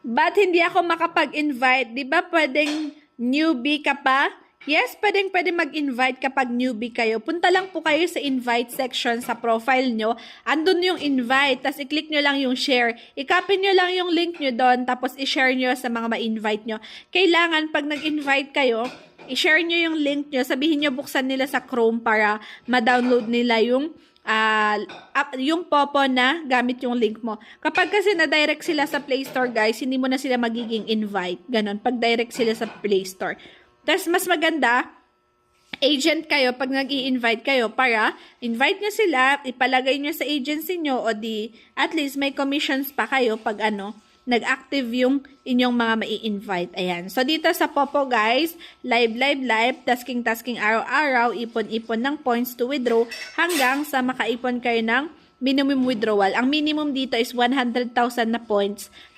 Ba't hindi ako makapag-invite? Di ba pwedeng newbie ka pa? Yes, pwede mag-invite kapag newbie kayo. Punta lang po kayo sa invite section sa profile nyo. Andun yung invite. Tapos i-click nyo lang yung share. I-copy nyo lang yung link nyo doon. Tapos i-share nyo sa mga ma-invite nyo. Kailangan pag nag-invite kayo, i-share nyo yung link nyo. Sabihin nyo buksan nila sa Chrome para ma-download nila yung Popo na gamit yung link mo. Kapag kasi na-direct sila sa Play Store, guys, hindi mo na sila magiging invite. Ganon. Pag direct sila sa Play Store. Tapos, mas maganda, agent kayo pag nag-i-invite kayo para invite nyo sila, ipalagay nyo sa agency nyo o di at least may commissions pa kayo pag nag-active yung inyong mga mai-invite. Ayan. So, dito sa Popo, guys, live, tasking, araw-araw, ipon-ipon ng points to withdraw hanggang sa makaipon kayo ng minimum withdrawal. Ang minimum dito is 100,000 na points